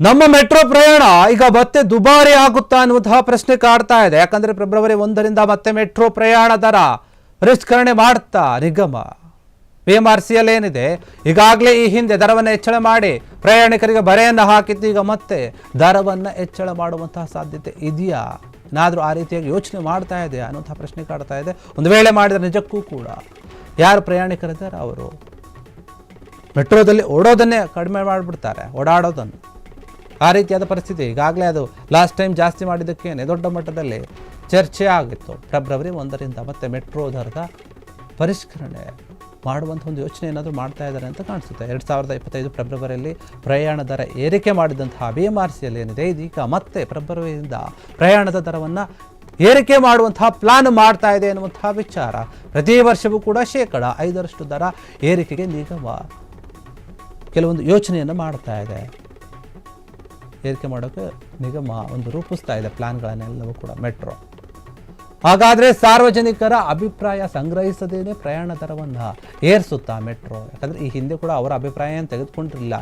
ನಮ್ಮ ಮೆಟ್ರೋ ಪ್ರಯಾಣ ಈಗ ಮತ್ತೆ ದುಬಾರಿ ಆಗುತ್ತಾ ಅನ್ನುವಂತಹ ಪ್ರಶ್ನೆ ಕಾಡ್ತಾ ಇದೆ. ಯಾಕಂದ್ರೆ ಫೆಬ್ರವರಿ 1ರಿಂದ ಮತ್ತೆ ಮೆಟ್ರೋ ಪ್ರಯಾಣ ದರ ಪರಿಷ್ಕರಣೆ ಮಾಡ್ತಾ ನಿಗಮ. ಬಿಎಂಆರ್ಸಿಎಲ್ ಏನಿದೆ ಈಗಾಗಲೇ ಈ ಹಿಂದೆ ದರವನ್ನು ಹೆಚ್ಚಳ ಮಾಡಿ ಪ್ರಯಾಣಿಕರಿಗೆ ಬರೆಯನ್ನು ಹಾಕಿದ್ದು, ಈಗ ಮತ್ತೆ ದರವನ್ನು ಹೆಚ್ಚಳ ಮಾಡುವಂತಹ ಸಾಧ್ಯತೆ ಇದೆಯಾ? ಏನಾದರೂ ಆ ರೀತಿಯಾಗಿ ಯೋಚನೆ ಮಾಡ್ತಾ ಇದೆ ಅನ್ನುವಂತಹ ಪ್ರಶ್ನೆ ಕಾಡ್ತಾ ಇದೆ. ಒಂದು ವೇಳೆ ಮಾಡಿದರೆ ನಿಜಕ್ಕೂ ಕೂಡ ಯಾರು ಪ್ರಯಾಣಿಕರಿದ್ದಾರೆ ಅವರು ಮೆಟ್ರೋದಲ್ಲಿ ಓಡೋದನ್ನೇ ಕಡಿಮೆ ಮಾಡಿಬಿಡ್ತಾರೆ, ಓಡಾಡೋದನ್ನು. ಆ ರೀತಿಯಾದ ಪರಿಸ್ಥಿತಿ ಈಗಾಗಲೇ ಅದು ಲಾಸ್ಟ್ ಟೈಮ್ ಜಾಸ್ತಿ ಮಾಡಿದ್ದಕ್ಕೇನೆ ದೊಡ್ಡ ಮಟ್ಟದಲ್ಲಿ ಚರ್ಚೆ ಆಗಿತ್ತು. ಫೆಬ್ರವರಿ 1ರಿಂದ ಮತ್ತೆ ಮೆಟ್ರೋ ದರದ ಪರಿಷ್ಕರಣೆ ಮಾಡುವಂಥ ಒಂದು ಯೋಚನೆ ಏನಾದರೂ ಮಾಡ್ತಾ ಇದ್ದಾರೆ ಅಂತ ಕಾಣಿಸುತ್ತೆ. 2025 ಫೆಬ್ರವರಿಯಲ್ಲಿ ಪ್ರಯಾಣ ದರ ಏರಿಕೆ ಮಾಡಿದಂತಹ ಬಿಎಂಆರ್ಸಿಎಲ್ ಏನಿದೆ, ಇದೀಗ ಮತ್ತೆ ಫೆಬ್ರವರಿಯಿಂದ ಪ್ರಯಾಣದ ದರವನ್ನು ಏರಿಕೆ ಮಾಡುವಂತಹ ಪ್ಲಾನ್ ಮಾಡ್ತಾ ಇದೆ ಎನ್ನುವಂತಹ ವಿಚಾರ. ಪ್ರತಿ ವರ್ಷವೂ ಕೂಡ 5% ದರ ಏರಿಕೆಗೆ ನಿಗಮ ಕೆಲವೊಂದು ಯೋಚನೆಯನ್ನು ಮಾಡ್ತಾ ಇದೆ. ಏರಿಕೆ ಮಾಡೋಕ್ಕೆ ನಿಗಮ ಒಂದು ರೂಪಿಸ್ತಾ ಇದೆ ಪ್ಲಾನ್ಗಳನ್ನೆಲ್ಲವೂ ಕೂಡ ಮೆಟ್ರೋ. ಹಾಗಾದರೆ ಸಾರ್ವಜನಿಕರ ಅಭಿಪ್ರಾಯ ಸಂಗ್ರಹಿಸದೇನೆ ಪ್ರಯಾಣ ದರವನ್ನು ಏರಿಸುತ್ತಾ ಮೆಟ್ರೋ? ಯಾಕಂದರೆ ಈ ಹಿಂದೆ ಕೂಡ ಅವರ ಅಭಿಪ್ರಾಯ ತೆಗೆದುಕೊಂಡಿರಲಿಲ್ಲ.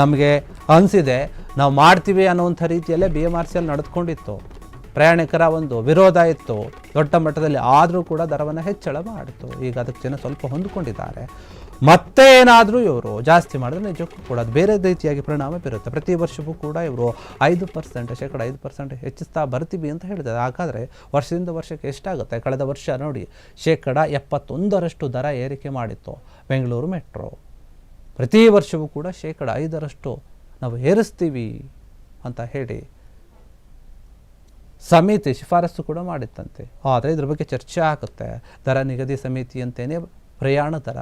ನಮಗೆ ಅನಿಸಿದೆ ನಾವು ಮಾಡ್ತೀವಿ ಅನ್ನುವಂಥ ರೀತಿಯಲ್ಲೇ ಬಿಎಂಆರ್ಸಿಎಲ್ ನಡೆದುಕೊಂಡಿತ್ತು. ಪ್ರಯಾಣಿಕರ ಒಂದು ವಿರೋಧ ಇತ್ತು ದೊಡ್ಡ ಮಟ್ಟದಲ್ಲಿ, ಆದರೂ ಕೂಡ ದರವನ್ನು ಹೆಚ್ಚಳ ಮಾಡಿತು. ಈಗ ಅದಕ್ಕೆ ಜನ ಸ್ವಲ್ಪ ಹೊಂದಿಕೊಂಡಿದ್ದಾರೆ. ಮತ್ತೆ ಏನಾದರೂ ಇವರು ಜಾಸ್ತಿ ಮಾಡಿದ್ರೆ ನಿಜಕ್ಕೂ ಕೂಡ ಅದು ಬೇರೆ ರೀತಿಯಾಗಿ ಪರಿಣಾಮ ಬೀರುತ್ತೆ. ಪ್ರತಿ ವರ್ಷವೂ ಕೂಡ ಇವರು 5% 5% ಹೆಚ್ಚಿಸ್ತಾ ಬರ್ತೀವಿ ಅಂತ ಹೇಳಿದ್ದಾರೆ. ಹಾಗಾದರೆ ವರ್ಷದಿಂದ ವರ್ಷಕ್ಕೆ ಎಷ್ಟಾಗುತ್ತೆ? ಕಳೆದ ವರ್ಷ ನೋಡಿ 71% ದರ ಏರಿಕೆ ಮಾಡಿತ್ತು ಬೆಂಗಳೂರು ಮೆಟ್ರೋ. ಪ್ರತಿ ವರ್ಷವೂ ಕೂಡ 5% ನಾವು ಏರಿಸ್ತೀವಿ ಅಂತ ಹೇಳಿ ಸಮಿತಿ ಶಿಫಾರಸು ಕೂಡ ಮಾಡಿತ್ತಂತೆ. ಆದರೆ ಇದ್ರ ಬಗ್ಗೆ ಚರ್ಚೆ ಆಗುತ್ತೆ. ದರ ನಿಗದಿ ಸಮಿತಿ ಅಂತೇನೆ ಪ್ರಯಾಣ ದರ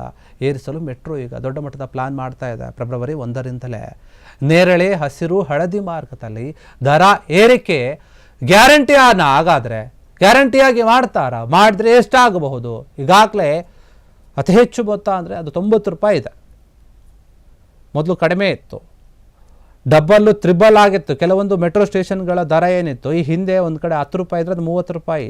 ಏರಿಸಲು ಮೆಟ್ರೋ ಈಗ ದೊಡ್ಡ ಮಟ್ಟದ ಪ್ಲಾನ್ ಮಾಡ್ತಾ ಇದೆ. ಫೆಬ್ರವರಿ 1ರಿಂದಲೇ ನೇರಳೆ, ಹಸಿರು, ಹಳದಿ ಮಾರ್ಗದಲ್ಲಿ ದರ ಏರಿಕೆ ಗ್ಯಾರಂಟಿ ಹಾಗಾದರೆ ಗ್ಯಾರಂಟಿಯಾಗಿ ಮಾಡ್ತಾರಾ? ಮಾಡಿದ್ರೆ ಎಷ್ಟಾಗಬಹುದು? ಈಗಾಗಲೇ ಅತಿ ಹೆಚ್ಚು ಮೊತ್ತ ಅಂದರೆ ಅದು 90 ರೂಪಾಯಿ ಇದೆ. ಮೊದಲು ಕಡಿಮೆ ಇತ್ತು, ಡಬ್ಬಲ್ಲು ತ್ರಿಬಲ್ ಆಗಿತ್ತು. ಕೆಲವೊಂದು ಮೆಟ್ರೋ ಸ್ಟೇಷನ್ಗಳ ದರ ಏನಿತ್ತು ಈ ಹಿಂದೆ ಒಂದು ಕಡೆ 10 ರೂಪಾಯಿ ಇದ್ರೆ ಅದು 30 ರೂಪಾಯಿ,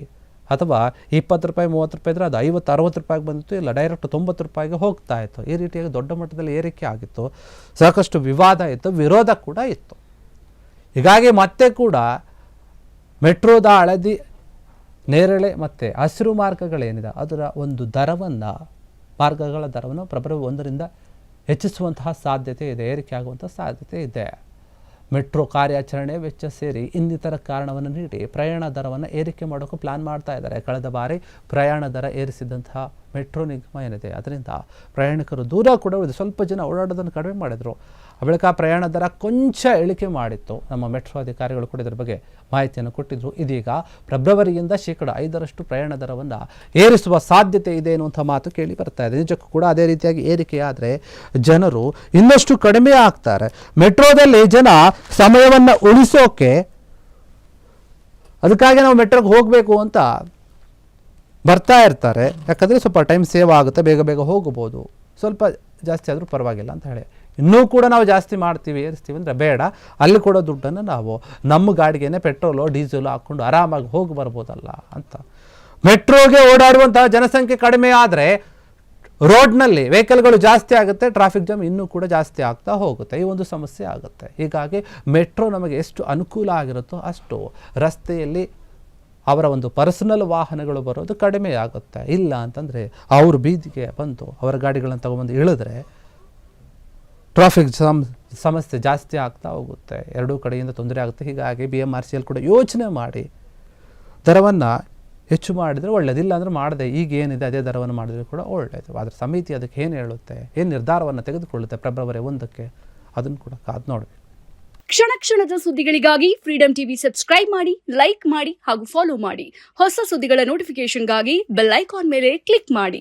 ಅಥವಾ 20 ರೂಪಾಯಿ 30 ರೂಪಾಯಿ ಇದ್ರೆ ಅದು 50-60 ರೂಪಾಯಿಗೆ ಬಂದಿತ್ತು. ಇಲ್ಲ ಡೈರೆಕ್ಟ್ 90 ರೂಪಾಯಿಗೆ ಹೋಗ್ತಾ ಇತ್ತು. ಈ ರೀತಿಯಾಗಿ ದೊಡ್ಡ ಮಟ್ಟದಲ್ಲಿ ಏರಿಕೆ ಆಗಿತ್ತು. ಸಾಕಷ್ಟು ವಿವಾದ ಇತ್ತು, ವಿರೋಧ ಕೂಡ ಇತ್ತು. ಹೀಗಾಗಿ ಮತ್ತೆ ಕೂಡ ಮೆಟ್ರೋದ ಹಳದಿ, ನೇರಳೆ ಮತ್ತು ಹಸಿರು ಮಾರ್ಗಗಳೇನಿದೆ ಅದರ ಒಂದು ದರವನ್ನು, ಮಾರ್ಗಗಳ ದರವನ್ನು ಫೆಬ್ರವರಿ 1ರಿಂದ ಹೆಚ್ಚಿಸುವಂತಹ ಸಾಧ್ಯತೆ ಇದೆ, ಏರಿಕೆ ಆಗುವಂಥ ಸಾಧ್ಯತೆ ಇದೆ. ಮೆಟ್ರೋ ಕಾರ್ಯಾಚರಣೆ ವೆಚ್ಚ ಸೇರಿ ಇನ್ನಿತರ ಕಾರಣವನ್ನು ನೀಡಿ ಪ್ರಯಾಣ ದರವನ್ನು ಏರಿಕೆ ಮಾಡೋಕ್ಕೂ ಪ್ಲಾನ್ ಮಾಡ್ತಾ ಇದ್ದಾರೆ. ಕಳೆದ ಬಾರಿ ಪ್ರಯಾಣ ದರ ಏರಿಸಿದಂತಹ ಮೆಟ್ರೋ ನಿಗಮ ಏನಿದೆ ಅದರಿಂದ ಪ್ರಯಾಣಿಕರು ದೂರ ಕೂಡ ಉಳಿದು ಸ್ವಲ್ಪ ಜನ ಓಡಾಡೋದನ್ನು ಕಡಿಮೆ ಮಾಡಿದರು. ಆ ಬಳಿಕ ಪ್ರಯಾಣ ದರ ಕೊಂಚ ಇಳಿಕೆ ಮಾಡಿತ್ತು. ನಮ್ಮ ಮೆಟ್ರೋ ಅಧಿಕಾರಿಗಳು ಕೂಡ ಇದರ ಬಗ್ಗೆ ಮಾಹಿತಿಯನ್ನು ಕೊಟ್ಟಿದ್ದರು. ಇದೀಗ ಫೆಬ್ರವರಿಯಿಂದ 5% ಪ್ರಯಾಣ ದರವನ್ನು ಏರಿಸುವ ಸಾಧ್ಯತೆ ಇದೆ ಎನ್ನುವಂಥ ಮಾತು ಕೇಳಿ ಬರ್ತಾ ಇದೆ. ನಿಜಕ್ಕೂ ಕೂಡ ಅದೇ ರೀತಿಯಾಗಿ ಏರಿಕೆಯಾದರೆ ಜನರು ಇನ್ನಷ್ಟು ಕಡಿಮೆ ಆಗ್ತಾರೆ. ಮೆಟ್ರೋದಲ್ಲಿ ಜನ ಸಮಯವನ್ನು ಉಳಿಸೋಕೆ ಅದಕ್ಕಾಗಿ ನಾವು ಮೆಟ್ರೋಗೆ ಹೋಗಬೇಕು ಅಂತ ಬರ್ತಾ ಇರ್ತಾರೆ. ಯಾಕಂದರೆ ಸ್ವಲ್ಪ ಟೈಮ್ ಸೇವ್ ಆಗುತ್ತೆ, ಬೇಗ ಬೇಗ ಹೋಗ್ಬೋದು. ಸ್ವಲ್ಪ ಜಾಸ್ತಿ ಆದರೂ ಪರವಾಗಿಲ್ಲ ಅಂತ ಹೇಳಿ ಇನ್ನೂ ಕೂಡ ನಾವು ಜಾಸ್ತಿ ಮಾಡ್ತೀವಿ, ಏರಿಸ್ತೀವಿ ಅಂದರೆ ಬೇಡ. ಅಲ್ಲಿ ಕೊಡೋ ದುಡ್ಡನ್ನು ನಾವು ನಮ್ಮ ಗಾಡಿಗೆನೆ ಪೆಟ್ರೋಲು ಡೀಸೆಲು ಹಾಕ್ಕೊಂಡು ಆರಾಮಾಗಿ ಹೋಗಿ ಬರ್ಬೋದಲ್ಲ ಅಂತ. ಮೆಟ್ರೋಗೆ ಓಡಾಡುವಂತಹ ಜನಸಂಖ್ಯೆ ಕಡಿಮೆ ಆದರೆ ರೋಡ್ನಲ್ಲಿ ವೆಹಿಕಲ್ಗಳು ಜಾಸ್ತಿ ಆಗುತ್ತೆ, ಟ್ರಾಫಿಕ್ ಜಾಮ್ ಇನ್ನೂ ಕೂಡ ಜಾಸ್ತಿ ಆಗ್ತಾ ಹೋಗುತ್ತೆ. ಈ ಒಂದು ಸಮಸ್ಯೆ ಆಗುತ್ತೆ. ಹೀಗಾಗಿ ಮೆಟ್ರೋ ನಮಗೆ ಎಷ್ಟು ಅನುಕೂಲ ಆಗಿರುತ್ತೋ ಅಷ್ಟು ರಸ್ತೆಯಲ್ಲಿ ಅವರ ಒಂದು ಪರ್ಸನಲ್ ವಾಹನಗಳು ಬರೋದು ಕಡಿಮೆ ಆಗುತ್ತೆ. ಇಲ್ಲ ಅಂತಂದರೆ ಅವರು ಬೀದಿಗೆ ಬಂದು ಅವರ ಗಾಡಿಗಳನ್ನು ತಗೊಂಬಂದು ಇಳಿದ್ರೆ ಟ್ರಾಫಿಕ್ ಸಮಸ್ಯೆ ಜಾಸ್ತಿ ಆಗ್ತಾ ಹೋಗುತ್ತೆ. ಎರಡೂ ಕಡೆಯಿಂದ ತೊಂದರೆ ಆಗುತ್ತೆ. ಹೀಗಾಗಿ ಬಿಎಂಆರ್ಸಿಎಲ್ ಕೂಡ ಯೋಚನೆ ಮಾಡಿ ದರವನ್ನು ಹೆಚ್ಚು ಮಾಡಿದರೆ ಒಳ್ಳೆಯದಿಲ್ಲ ಅಂದರೆ ಮಾಡದೆ ಈಗ ಏನಿದೆ ಅದೇ ದರವನ್ನು ಮಾಡಿದರೆ ಕೂಡ ಒಳ್ಳೆಯದು. ಆದರೆ ಸಮಿತಿ ಅದಕ್ಕೆ ಏನು ಹೇಳುತ್ತೆ, ಏನು ನಿರ್ಧಾರವನ್ನು ತೆಗೆದುಕೊಳ್ಳುತ್ತೆ ಫೆಬ್ರವರಿ 1ಕ್ಕೆ, ಅದನ್ನು ಕೂಡ ಕಾದು ನೋಡಬೇಕು. ಕ್ಷಣ ಕ್ಷಣದ ಸುದ್ದಿಗಳಿಗಾಗಿ ಫ್ರೀಡಂ ಟಿವಿ ಸಬ್ಸ್ಕ್ರೈಬ್ ಮಾಡಿ, ಲೈಕ್ ಮಾಡಿ ಹಾಗೂ ಫಾಲೋ ಮಾಡಿ. ಹೊಸ ಸುದ್ದಿಗಳ ನೋಟಿಫಿಕೇಶನ್ಗಾಗಿ ಬೆಲ್ ಐಕಾನ್ ಮೇಲೆ ಕ್ಲಿಕ್ ಮಾಡಿ.